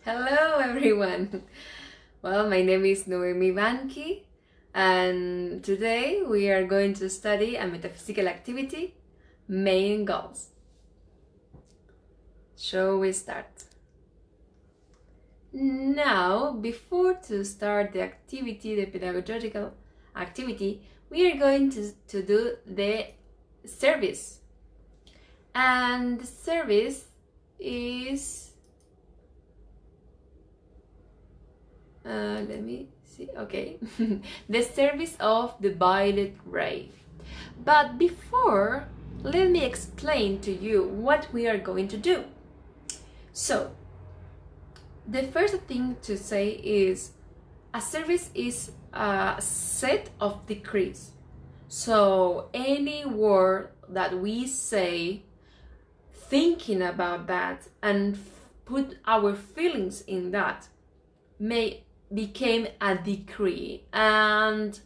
Hello everyone! Well, my name is Noemi Banchi and today we are going to study a metaphysical activity, main goals. Shall we start? Now, before to start the activity, the pedagogical activity, we are going to do the service. And the service is let me see, okay. The service of the violet ray. But before, let me explain to you what we are going to do. So, the first thing to say is a service is a set of decrees. So, any word that we say, thinking about that and put our feelings in that, may became a decree, and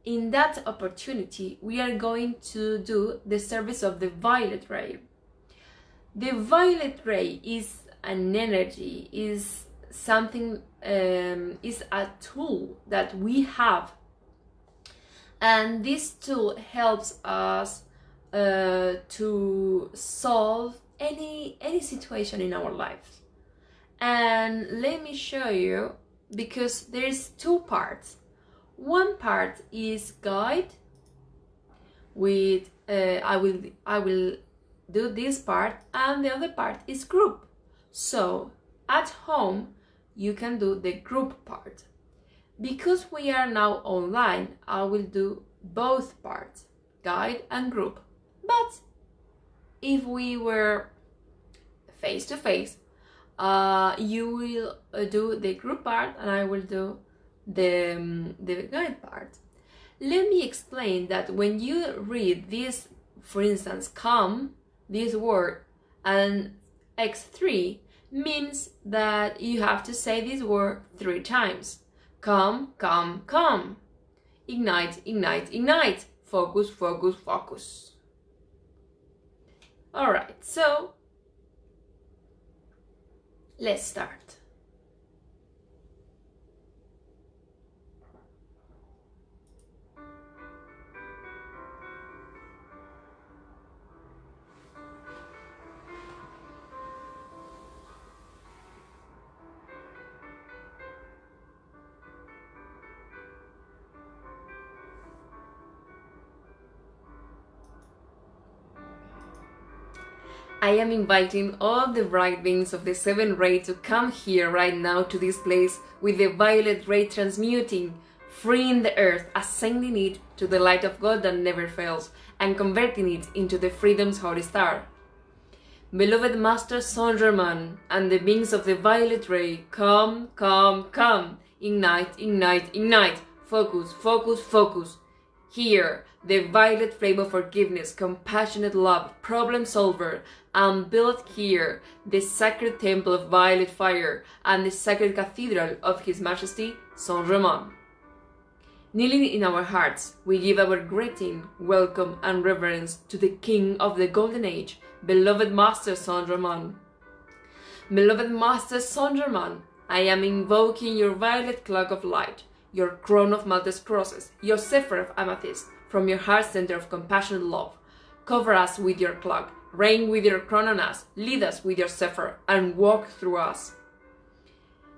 in that opportunity we are going to do the service of the violet ray. The violet ray is an energy, is something, is a tool that we have, and this tool helps us to solve any situation in our lives. And let me show you, because there's two parts. One part is guide with I will do this part, and the other part is group. So at home you can do the group part. Because we are now online, I will do both parts, guide and group. But if we were face to face, you will do the group part and I will do the guide part. Let me explain that when you read this, for instance, come, this word, and x3 means that you have to say this word 3 times. Come, come, come. Ignite, ignite, ignite. Focus, focus, focus. Alright, so let's start. I am inviting all the bright beings of the seventh ray to come here right now to this place with the violet ray transmuting, freeing the earth, ascending it to the light of God that never fails, and converting it into the freedom's holy star. Beloved Master Saint Germain and the beings of the violet ray, come, come, come, ignite, ignite, ignite, focus, focus, focus. Here, the violet flame of forgiveness, compassionate love, problem solver, and build here the sacred temple of violet fire and the sacred cathedral of His Majesty Saint Germain. Kneeling in our hearts, we give our greeting, welcome, and reverence to the King of the Golden Age, beloved Master Saint Germain. Beloved Master Saint Germain, I am invoking your violet clock of light, your crown of Maltese crosses, your zephyr of amethyst, from your heart center of compassionate love. Cover us with your clock, reign with your crown on us, lead us with your zephyr, and walk through us.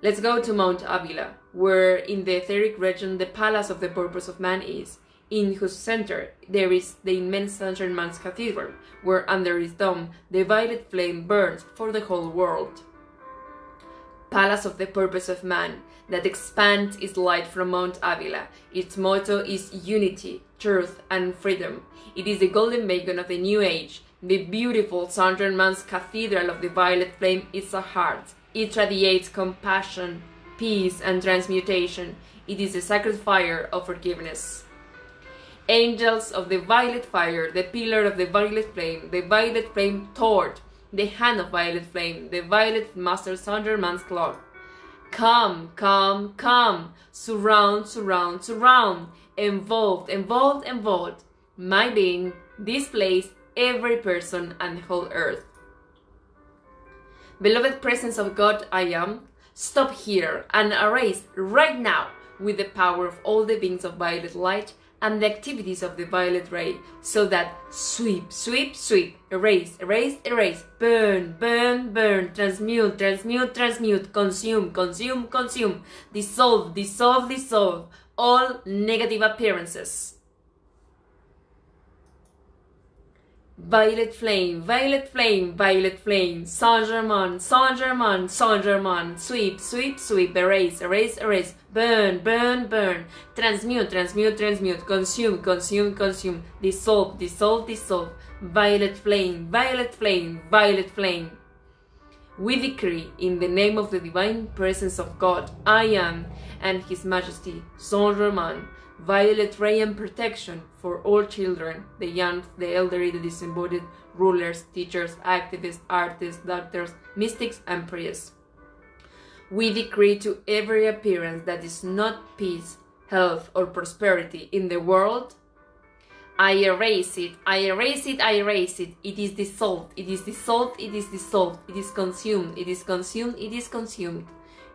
Let's go to Mount Avila, where in the etheric region the palace of the purpose of man is, in whose center there is the immense Saint Germain's cathedral, where under its dome the violet flame burns for the whole world. Palace of the purpose of man, that expands its light from Mount Avila. Its motto is unity, truth, and freedom. It is the golden beacon of the new age. The beautiful Saint Germain's cathedral of the violet flame is a heart. It radiates compassion, peace, and transmutation. It is the sacred fire of forgiveness. Angels of the violet fire, the pillar of the violet flame torch, the hand of violet flame, the violet Master Saint Germain's clock. Come, come, come, surround, surround, surround, involved, involved, involved, my being, this place, every person, and the whole earth. Beloved presence of God, I am, Stop here and erase right now with the power of all the beings of violet light and the activities of the violet ray, so that sweep, sweep, sweep, erase, erase, erase, burn, burn, burn, transmute, transmute, transmute, consume, consume, consume, dissolve, dissolve, dissolve all negative appearances. Violet flame, violet flame, violet flame, Saint-Germain, Saint-Germain, Saint-Germain, sweep, sweep, sweep, erase, erase, erase, burn, burn, burn, transmute, transmute, transmute, consume, consume, consume, dissolve, dissolve, dissolve, violet flame, violet flame, violet flame. We decree in the name of the divine presence of God, I am, and His Majesty, Saint-Germain, violet ray and protection for all children, the young, the elderly, the disembodied, rulers, teachers, activists, artists, doctors, mystics, and priests. We decree to every appearance that is not peace, health, or prosperity in the world, I erase it, I erase it, I erase it. It is dissolved, it is dissolved, it is dissolved, it is consumed, it is consumed, it is consumed.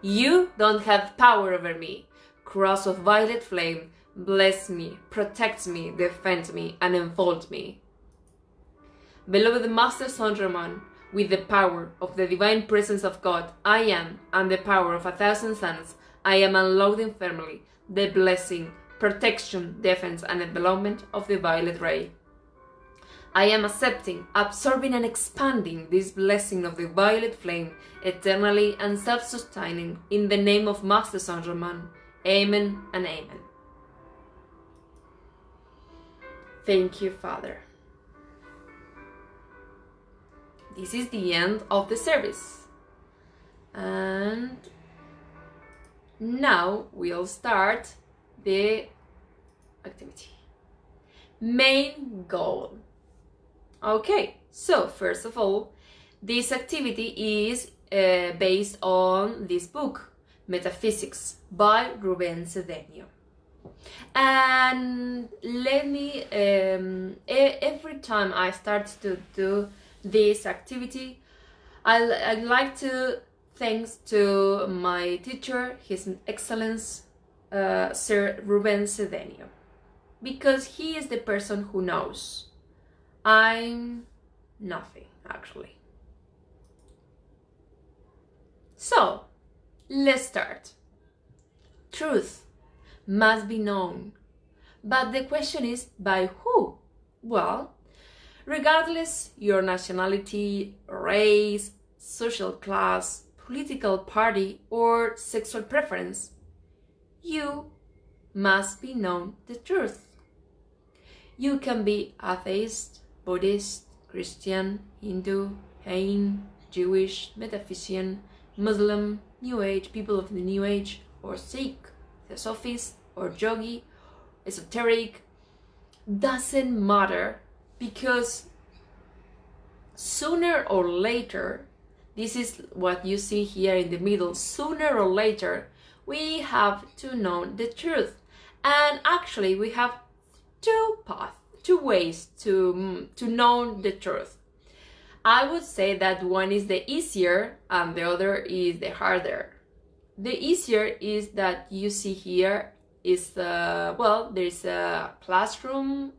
You don't have power over me. Cross of violet flame, bless me, protect me, defend me, and enfold me. Beloved Master Saint-Germain, with the power of the divine presence of God, I am, and the power of 1,000 suns, I am unloading firmly the blessing, protection, defense, and envelopment of the violet ray. I am accepting, absorbing, and expanding this blessing of the violet flame, eternally and self-sustaining, in the name of Master Saint-Germain. Amen and amen. Thank you, Father. This is the end of the service. And now we'll start the activity. Main goal. Okay, so first of all, this activity is based on this book, Metaphysics by Ruben Cedeño. And let me, every time I start to do this activity, I'd like to thanks to my teacher, His Excellence, Sir Ruben Cedeño, because he is the person who knows. I'm nothing, actually. So, let's start. Truth must be known, but the question is, by who? Well, regardless your nationality, race, social class, political party, or sexual preference, you must be known the truth. You can be atheist, Buddhist, Christian, Hindu, Jain, Jewish, Metaphysician, Muslim, New Age, people of the New Age, or Sikh, Theosophist, or Yogi, esoteric. Doesn't matter, because sooner or later, this is what you see here in the middle, sooner or later, we have to know the truth. And actually, we have two paths, two ways to know the truth. I would say that one is the easier and the other is the harder. The easier is that you see here is, well, there's a classroom,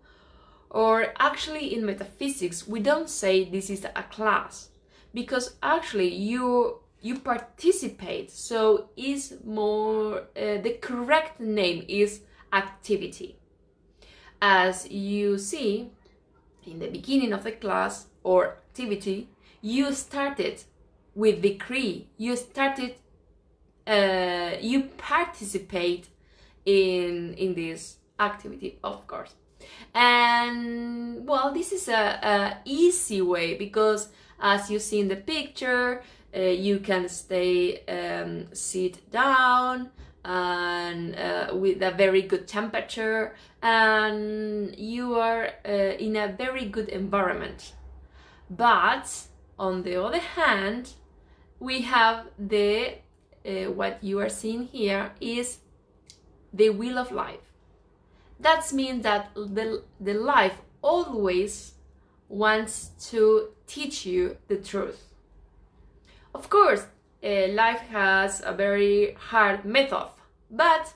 or actually in metaphysics, we don't say this is a class, because actually you participate, so is more, the correct name is activity. As you see in the beginning of the class or activity, you started with decree, you started, you participate in this activity, of course. And well, this is a easy way, because as you see in the picture, you can stay, sit down, and with a very good temperature, and you are in a very good environment. But on the other hand, we have the what you are seeing here is the wheel of life. That means that the life always wants to teach you the truth. Of course, life has a very hard method, but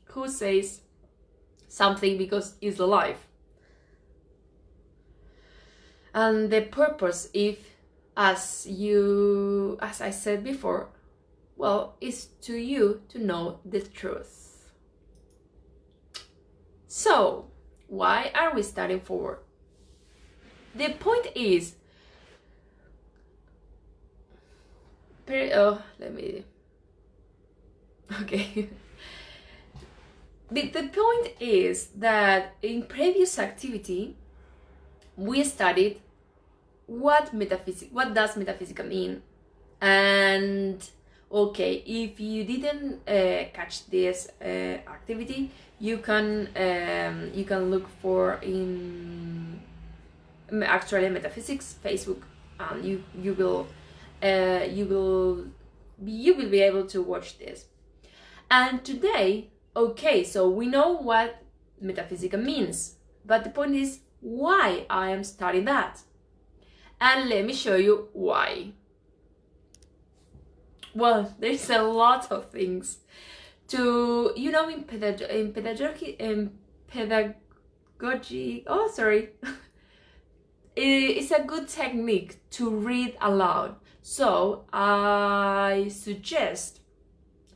who says something because it's life? And the purpose, if as I said before, well, is to you to know the truth. So why are we starting forward? The point is, okay. The point is that in previous activity we studied what does metaphysical mean, and okay, if you didn't catch this activity, you can look for in actually Metaphysics Facebook, and you will be able to watch this. And today, okay, so we know what metaphysical means, but the point is why I am studying that. And let me show you why. Well, there's a lot of things to, in pedagogy, oh sorry, it's a good technique to read aloud. So I suggest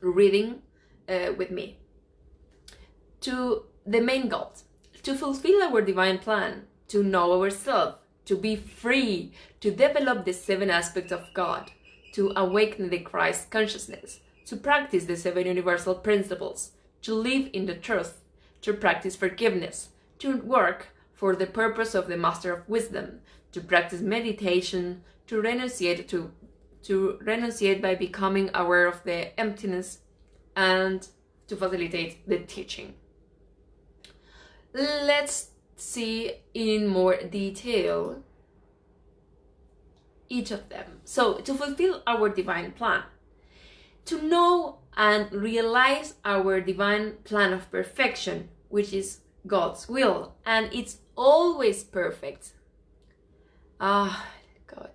reading with me. To the main goals: to fulfill our divine plan, to know ourselves, to be free, to develop the 7 aspects of God, to awaken the Christ consciousness, to practice the 7 universal principles, to live in the truth, to practice forgiveness, to work for the purpose of the Master of Wisdom, to practice meditation, to renunciate by becoming aware of the emptiness, and to facilitate the teaching. Let's see in more detail each of them. So, to fulfill our divine plan, to know and realize our divine plan of perfection, which is God's will, and it's always perfect. God,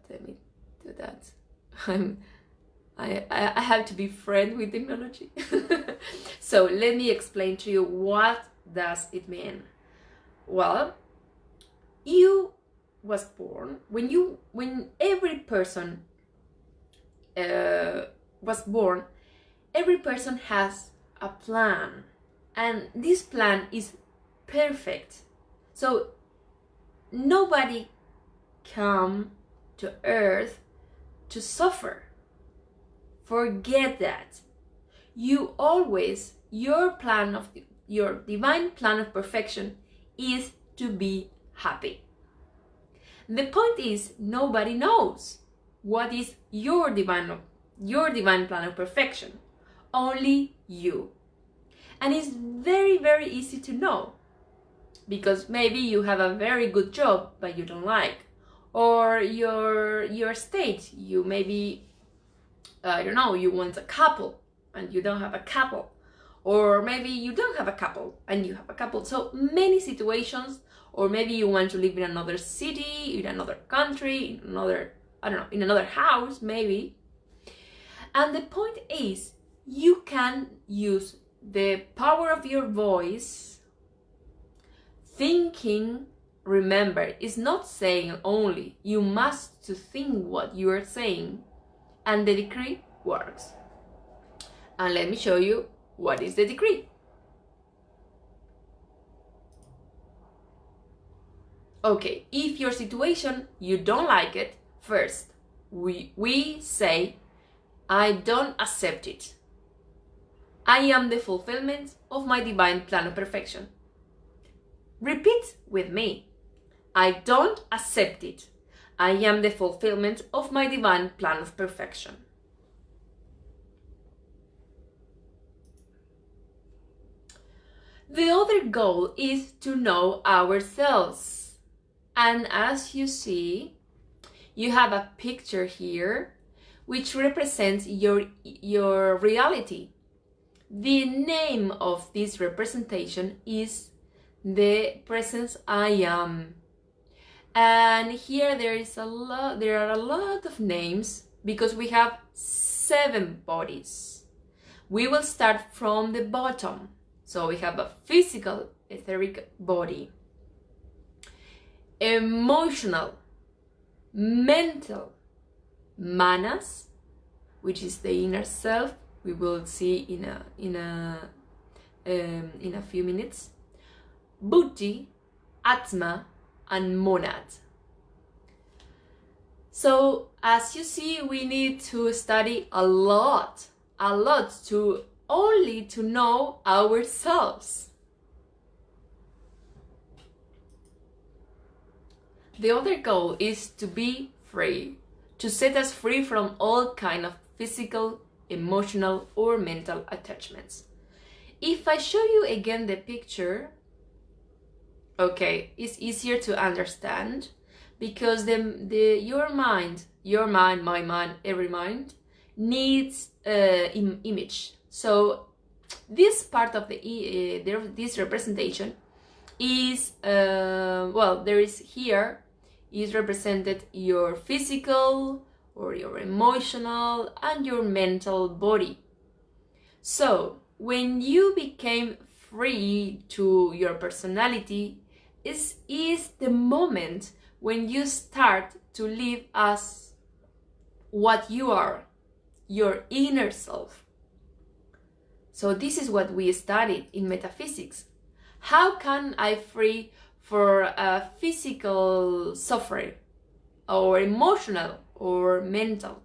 let me do that. I have to be friend with technology. So let me explain to you what does it mean. Well, you was born when every person was born. Every person has a plan, and this plan is perfect. So nobody come to earth to suffer. Forget that. Your divine plan of perfection is to be happy. The point is, nobody knows what is your divine plan of perfection. Only you. And it's very, very easy to know, because maybe you have a very good job but you don't like, or your state, you maybe you want a couple and you don't have a couple, or maybe you don't have a couple and you have a couple. So many situations, or maybe you want to live in another city, in another country, in another house maybe. And the point is, you can use the power of your voice. Thinking, remember, is not saying only. You must to think what you are saying, and the decree works. And let me show you what is the decree. Okay, if your situation, you don't like it, first, we say, I don't accept it. I am the fulfillment of my divine plan of perfection. Repeat with me. I don't accept it. I am the fulfillment of my divine plan of perfection. The other goal is to know ourselves. And as you see, you have a picture here which represents your reality. The name of this representation is the presence I am. And here there are a lot of names because we have 7 bodies. We will start from the bottom. So we have a physical, etheric body, emotional, mental, manas, which is the inner self. We will see in a few minutes. Buddhi, atma, and monad. So as you see, we need to study a lot to only to know ourselves. The other goal is to be free, to set us free from all kind of physical, emotional, or mental attachments. If I show you again the picture, okay, it's easier to understand because your mind, my mind, every mind needs image. So this part of this representation is there is here is represented your physical or your emotional and your mental body. So when you became free to your personality, is the moment when you start to live as what you are, your inner self. So this is what we studied in metaphysics. How can I free for a physical suffering or emotional or mental?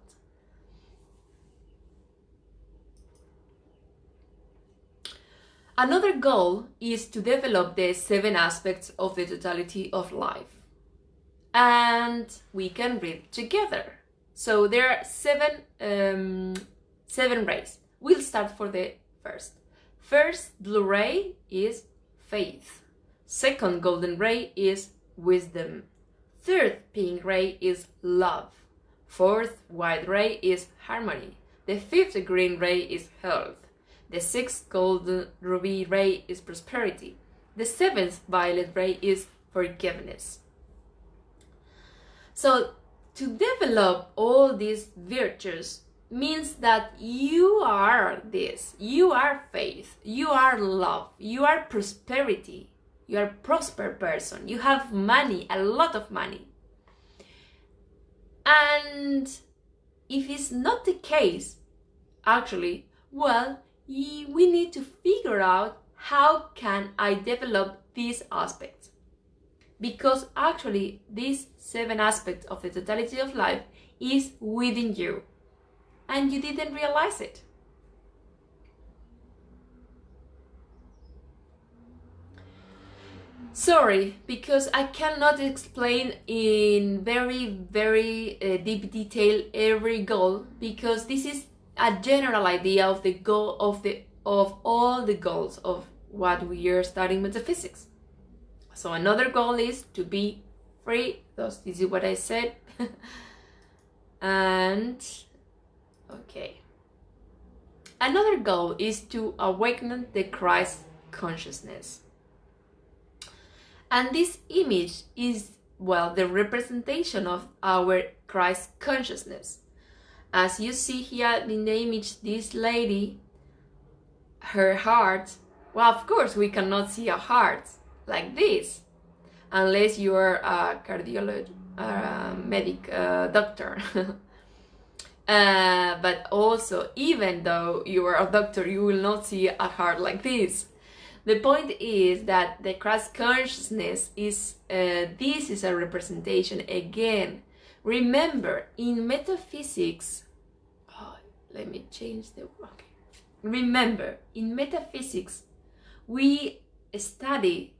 Another goal is to develop the 7 aspects of the totality of life. And we can read together. So there are 7 rays. We'll start for the first. First blue ray is faith. Second golden ray is wisdom. Third pink ray is love. Fourth white ray is harmony. The fifth green ray is health. The sixth golden ruby ray is prosperity. The seventh violet ray is forgiveness. So to develop all these virtues means that you are this. You are faith. You are love. You are prosperity. You are a prosper person. You have money, a lot of money. And if it's not the case, actually, well, we need to figure out how can I develop these aspects. Because actually, these 7 aspects of the totality of life is within you. And you didn't realize it. Sorry, because I cannot explain in very deep detail every goal, because this is a general idea of the goal of all the goals of what we are studying metaphysics. So another goal is to be free. This is what I said. And okay. Another goal is to awaken the Christ consciousness. And this image is, well, the representation of our Christ consciousness. As you see here in the image, this lady, her heart, well, of course, we cannot see a heart like this, unless you are a cardiologist, a doctor. But also, even though you are a doctor, you will not see a heart like this. The point is that the Christ consciousness is, this is a representation again. Remember, in metaphysics, let me change the, okay. Remember, in metaphysics, we study,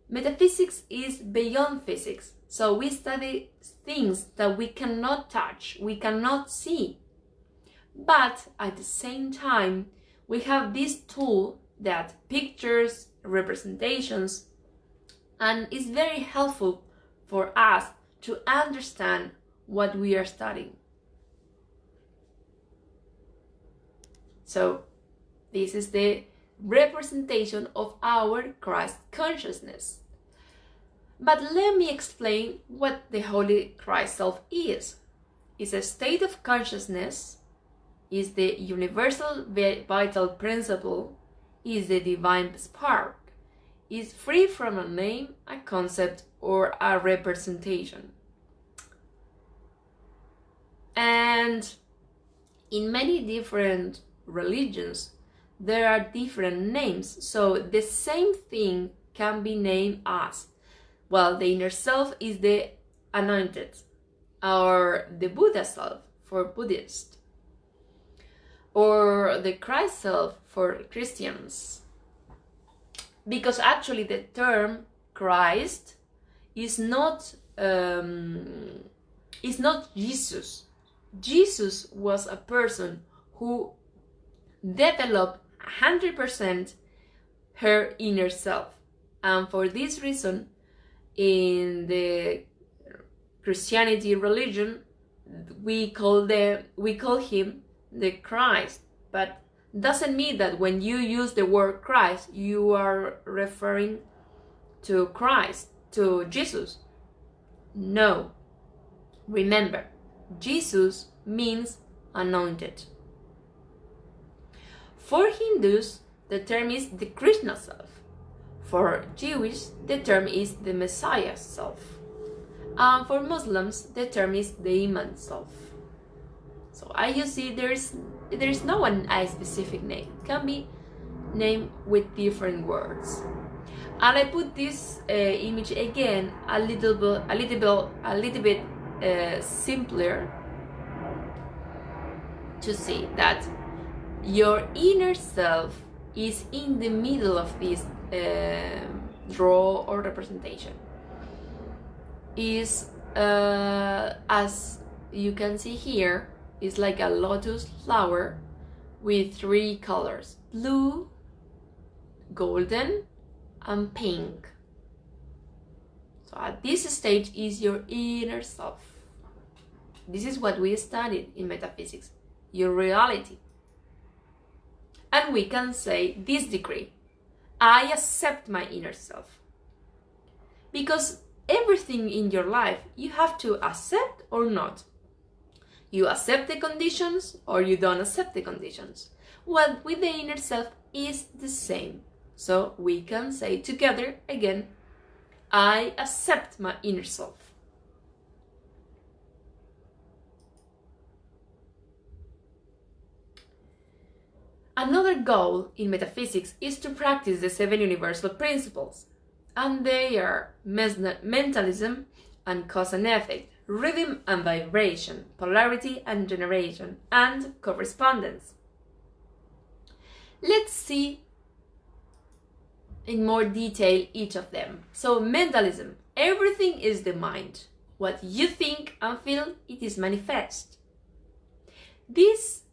metaphysics is beyond physics. So we study things that we cannot touch, we cannot see. But at the same time, we have this tool that pictures, representations, and it's very helpful for us to understand what we are studying. So this is the representation of our Christ consciousness. But let me explain what the Holy Christ Self is. is a state of consciousness, is the universal vital principle, is the divine spark, is free from a name, a concept, or a representation. And in many different religions, there are different names, so the same thing can be named as, well, the inner self is the anointed, or the Buddha self for Buddhist, or the Christ self for Christians. Because actually the term Christ is not Jesus. Jesus was a person who developed 100% her inner self, and for this reason, in the Christianity religion, we call him the Christ, but doesn't mean that when you use the word Christ, you are referring to Christ, to Jesus. No. Remember, Jesus means anointed. For Hindus, the term is the Krishna self. For Jewish, the term is the Messiah self. And for Muslims, the term is the Imam self. So as you see, there is no one a specific name. It can be named with different words. And I put this image again a little bit simpler to see that your inner self is in the middle of this draw or representation. Is as you can see here, is like a lotus flower with 3 colors: blue, golden, and pink. So at this stage is your inner self. This is what we studied in metaphysics, your reality. And we can say this decree: I accept my inner self. Because everything in your life you have to accept or not. You accept the conditions or you don't accept the conditions. Well, with the inner self is the same. So we can say together again, I accept my inner self. Another goal in metaphysics is to practice the 7 universal principles, and they are mentalism and cause and effect, rhythm and vibration, polarity and generation, and correspondence. Let's see in more detail each of them. So mentalism, everything is the mind. What you think and feel, it is manifest. These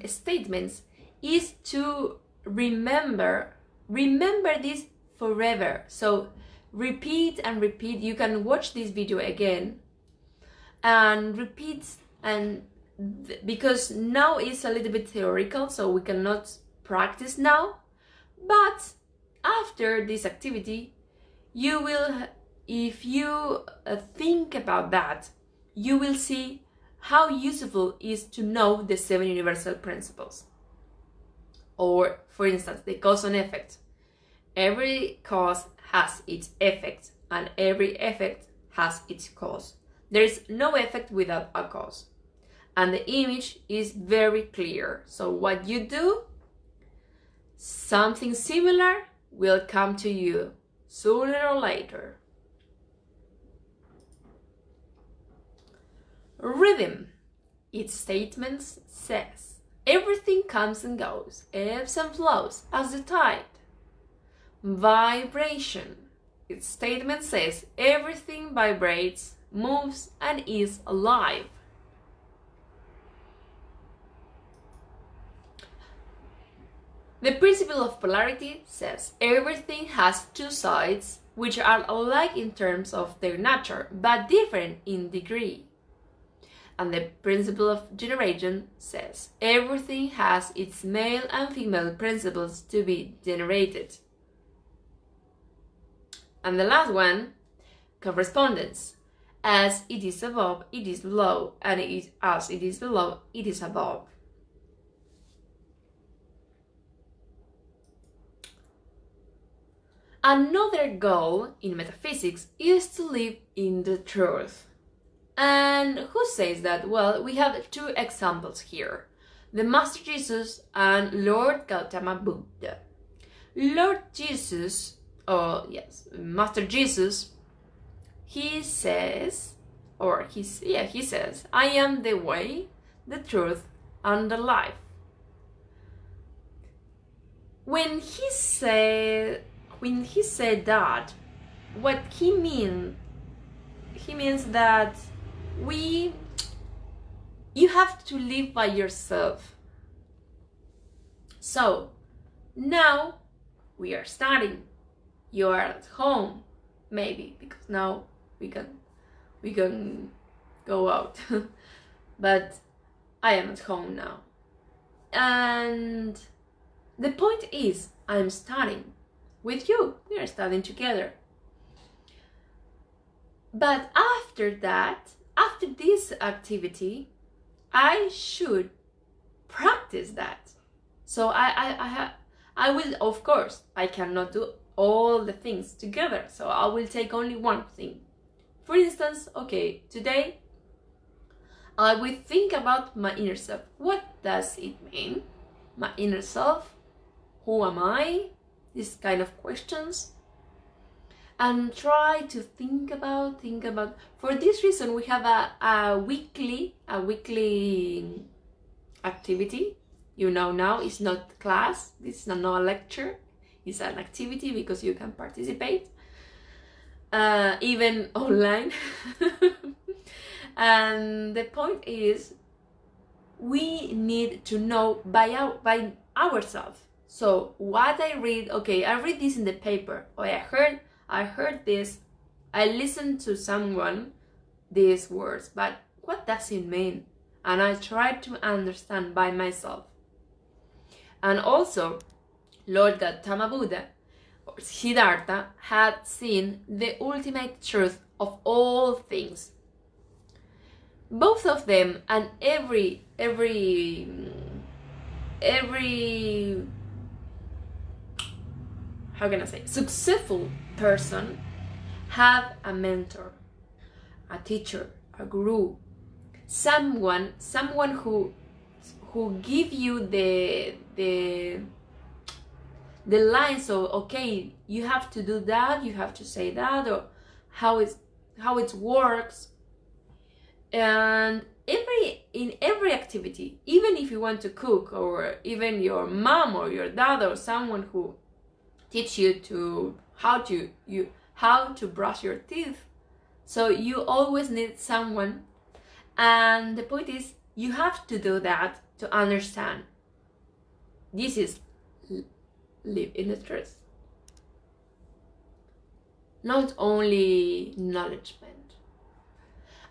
statements is to remember this forever. So repeat and repeat. You can watch this video again and repeat, and because now it's a little bit theoretical, so we cannot practice now, but after this activity you will, if you think about that, you will see how useful it is to know the 7 universal principles. Or, for instance, the cause and effect. Every cause has its effect, and every effect has its cause. There is no effect without a cause. And the image is very clear. So what you do, something similar will come to you sooner or later. Rhythm. Its statements says, everything comes and goes, ebbs and flows as the tide. Vibration. Its statement says, everything vibrates, moves, and is alive. The principle of polarity says, everything has 2 sides which are alike in terms of their nature, but different in degree. And the principle of generation says, everything has its male and female principles to be generated. And the last one, correspondence. As it is above, it is below, and as it is below, it is above. Another goal in metaphysics is to live in the truth. And who says that? Well, we have two examples here. The Master Jesus and Lord Gautama Buddha. Lord Jesus, Master Jesus, he says, he says, I am the way, the truth, and the life. When he said that, what he means that you have to live by yourself. So now we are studying. You are at home, maybe, because now we can go out. But I am at home now. And the point is, I'm studying with you. We are studying together. But after this activity, I should practice that. So I will, of course, I cannot do all the things together. So I will take only one thing. For instance, okay, today I will think about my inner self. What does it mean? My inner self? Who am I? These kind of questions. And try to think about. For this reason, we have a weekly activity. You know, now it's not class. This is not a lecture. It's an activity because you can participate, even online. And the point is, we need to know by ourselves. So what I read, okay, I read this in the paper. Oh, I heard this, I listened to someone these words, but what does it mean? And I tried to understand by myself. And also, Lord Gautama Buddha, or Siddhartha, had seen the ultimate truth of all things. Both of them and every how can I say, successful person have a mentor, a teacher, a guru, someone who give you the line. So okay, you have to do that, you have to say that, or how it works. And in every activity, even if you want to cook, or even your mom or your dad or someone who teach you to how to brush your teeth. So you always need someone, and the point is, you have to do that to understand. This is live in the truth, not only knowledgement.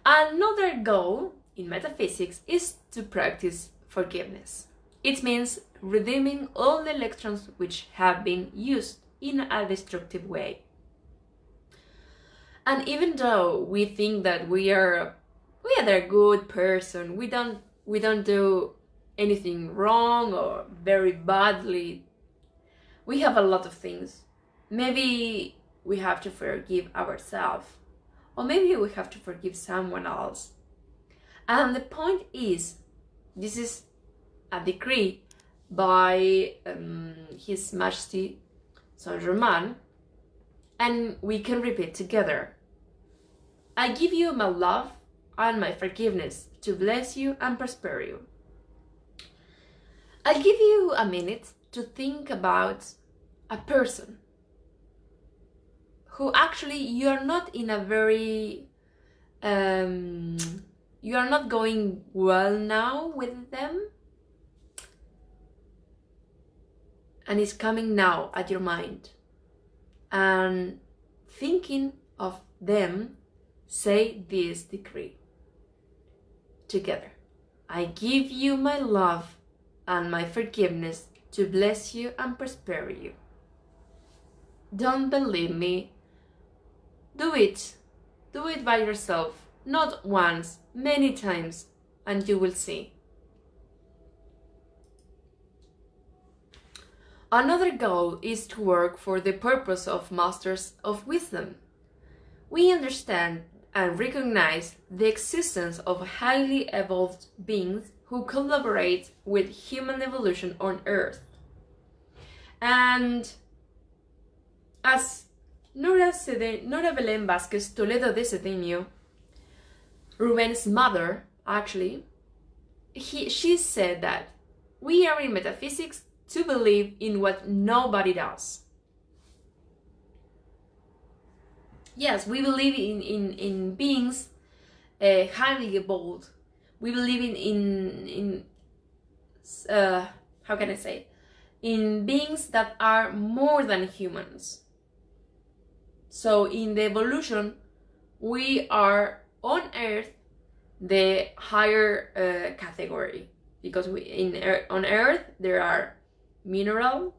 Another goal in metaphysics is to practice forgiveness. It means redeeming all the electrons which have been used in a destructive way. And even though we think that we are a good person, we don't do anything wrong or very badly, we have a lot of things. Maybe we have to forgive ourselves, or maybe we have to forgive someone else. And the point is, this is a decree by His Majesty Saint Germain, and we can repeat together. I give you my love and my forgiveness to bless you and prosper you. I'll give you a minute to think about a person who actually you are not in a very you are not going well now with them, and it's coming now at your mind. And thinking of them, say this decree together. I give you my love and my forgiveness to bless you and prosper you. Don't believe me? Do it Do it by yourself, not once, many times, and you will see. Another goal is to work for the purpose of Masters of Wisdom. We understand and recognize the existence of highly evolved beings who collaborate with human evolution on Earth. And as Nora Belén Vázquez Toledo de Cedeño, Ruben's mother, actually, she said that we are in metaphysics to believe in what nobody does. Yes, we believe in beings highly evolved. We believe in how can I say, in beings that are more than humans. So in the evolution, we are on Earth the higher category, because on Earth there are mineral,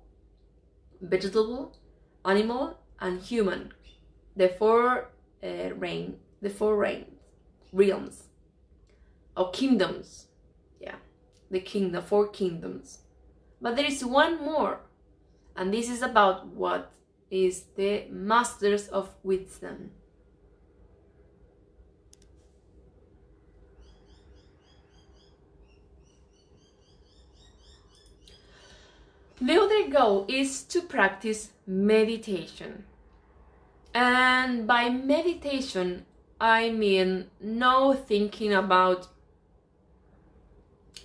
vegetable, animal, and human. The four realms or kingdoms. Yeah, the four kingdoms. But there is one more, and this is about what is the Masters of Wisdom. The other goal is to practice meditation. And by meditation, I mean no thinking about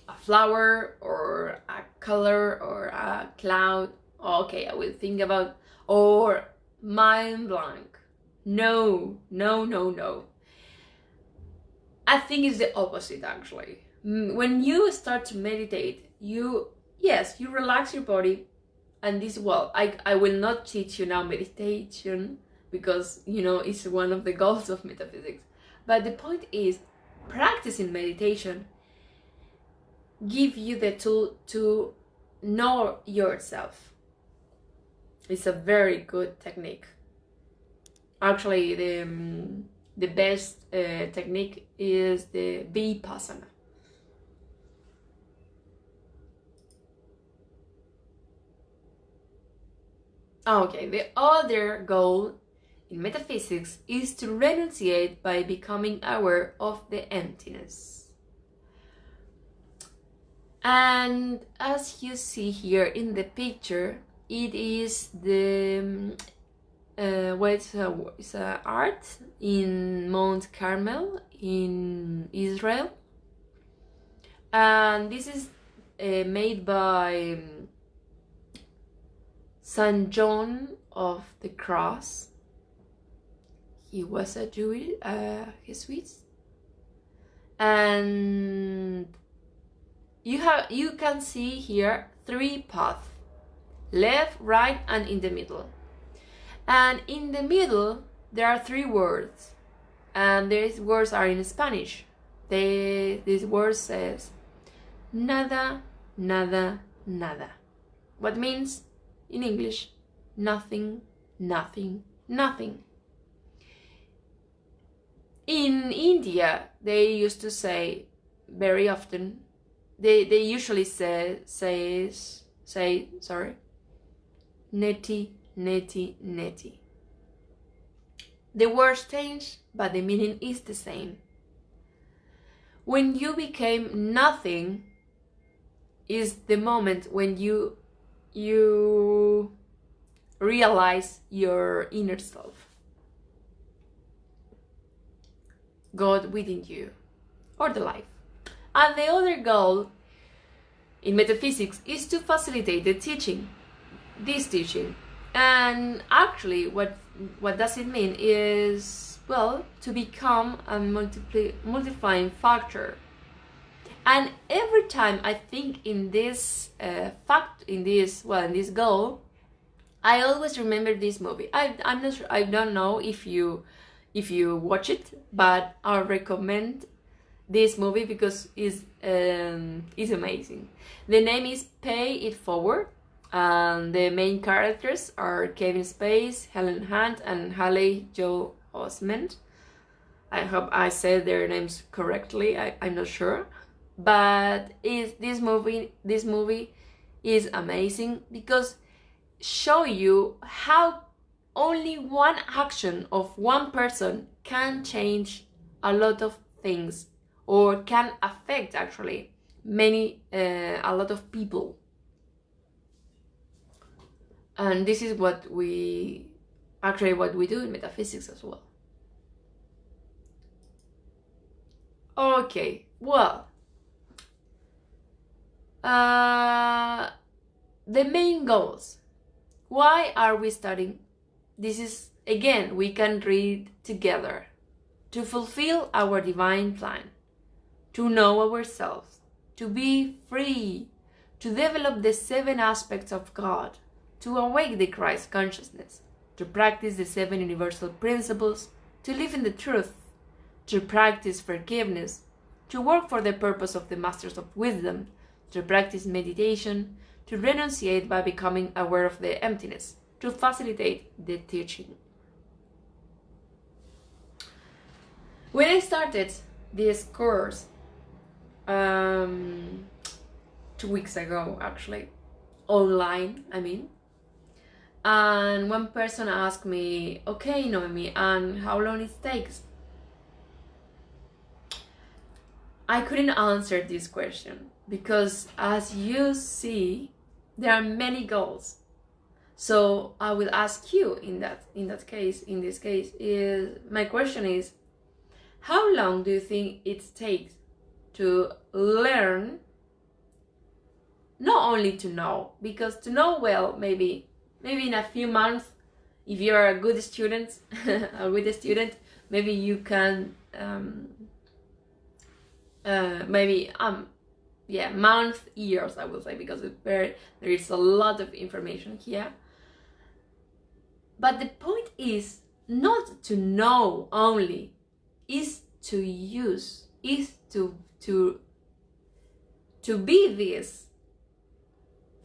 a flower or a color or a cloud. Okay, I will think about, or mind blank. No. I think it's the opposite, actually. When you start to meditate, you relax your body, and this, well, I will not teach you now meditation, because, it's one of the goals of metaphysics. But the point is, practicing meditation give you the tool to know yourself. It's a very good technique. Actually, the best technique is the Vipassana. Okay, the other goal in metaphysics is to renunciate by becoming aware of the emptiness. And as you see here in the picture, it is the it's a art in Mount Carmel in Israel, and this is made by Saint John of the Cross. He was a Jewish Jesuit, and you can see here 3 paths: left, right, and in the middle. And in the middle there are 3 words, and these words are in Spanish. This word says nada, nada, nada. What means in English? Nothing, nothing, nothing. In India, they used to say very often, they usually say neti, neti, neti. The words change, but the meaning is the same. When you became nothing is the moment when you realize your inner self, God within you, or the life. And the other goal in metaphysics is to facilitate the teaching, this teaching. And actually, what does it mean is, well, to become a multiplying factor. And every time I think in this goal, I always remember this movie. I'm not sure, I don't know if you watch it, but I recommend this movie because it's amazing. The name is Pay It Forward, and the main characters are Kevin Spacey, Helen Hunt, and Haley Joel Osment. I hope I said their names correctly. I'm not sure, but this movie is amazing because show you how only one action of one person can change a lot of things, or can affect actually a lot of people. And this is what we do in metaphysics as well. Okay, well, the main goals. Why are we studying? This is, again, we can read together. To fulfill our divine plan, to know ourselves, to be free, to develop the 7 aspects of God, to awake the Christ consciousness, to practice the 7 universal principles, to live in the truth, to practice forgiveness, to work for the purpose of the Masters of Wisdom, to practice meditation, to renunciate by becoming aware of the emptiness, to facilitate the teaching. When I started this course 2 weeks ago, actually, online, and one person asked me, okay, Noemi, and how long it takes? I couldn't answer this question because, as you see, there are many goals. So I will ask you in this case, my question is, how long do you think it takes to learn? Not only to know, because to know well, maybe in a few months, if you're a good student, maybe you can months, years, I will say, because there is a lot of information here. But the point is not to know only, is to use, is to be this,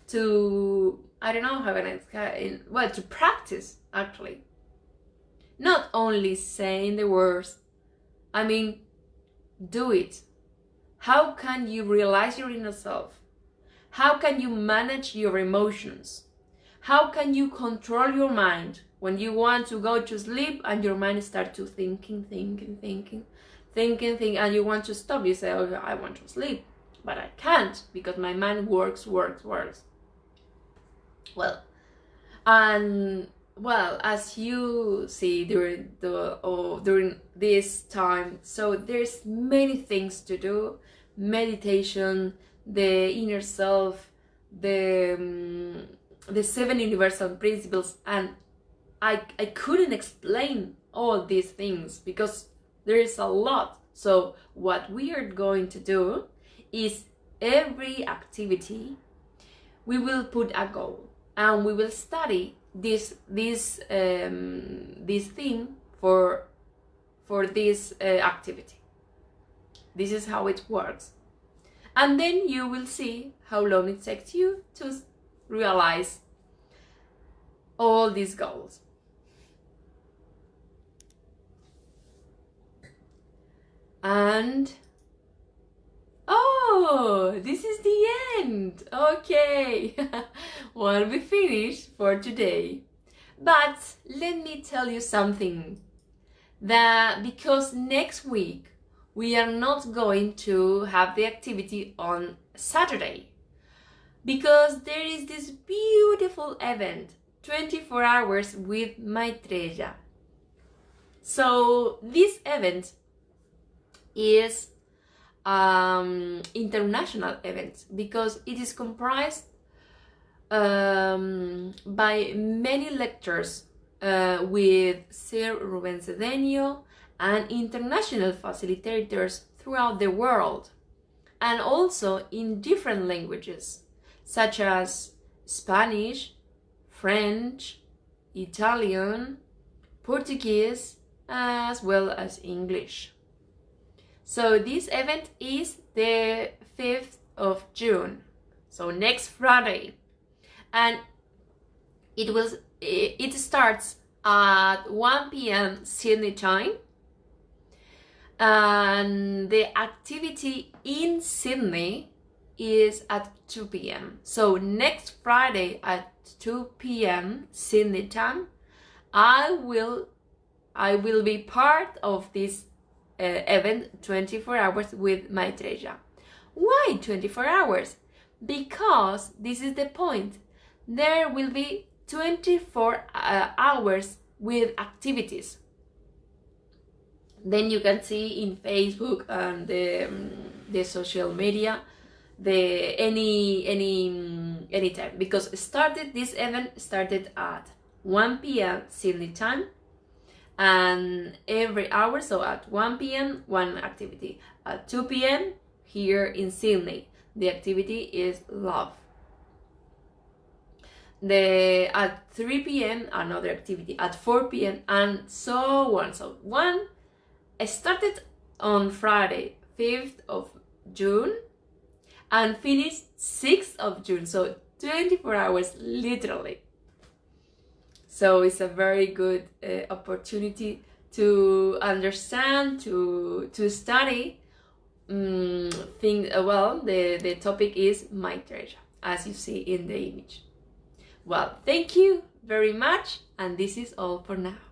to, I don't know how can I explain, well, to practice actually. Not only saying the words, do it. How can you realize your inner self? How can you manage your emotions? How can you control your mind when you want to go to sleep and your mind starts to thinking, and you want to stop? You say, oh, I want to sleep, but I can't because my mind works. Well, as you see during this time, so there's many things to do: meditation, the inner self, the 7 universal principles, and I couldn't explain all these things because there is a lot. So what we are going to do is, every activity we will put a goal, and we will study this theme for this activity. This is how it works, and then you will see how long it takes you to realize all these goals. And oh, this is the end. Okay. Well, we finished for today. But let me tell you something, that because next week we are not going to have the activity on Saturday, because there is this beautiful event, 24 hours with Maitreya. So this event is international event because it is comprised by many lectures with Sir Ruben Cedeño and international facilitators throughout the world, and also in different languages such as Spanish, French, Italian, Portuguese, as well as English. So this event is the 5th of June, so next Friday, and it starts at 1 p.m. Sydney time, And the activity in Sydney is at 2 p.m. So next Friday at 2 p.m. Sydney time, I will be part of this event 24 hours with Maitreya. Why 24 hours? Because this is the point. There will be 24 hours with activities. Then you can see in Facebook and the social media any time, because this event started at 1 p.m. Sydney time, and every hour, so at 1 p.m. one activity, at 2 p.m. here in Sydney the activity is love, at 3 p.m. another activity, at 4 p.m. and so on. So one started on Friday 5th of June and finished 6th of June, so 24 hours literally. So it's a very good opportunity to understand, to study. The topic is Maitreya, as you see in the image. Well, thank you very much, and this is all for now.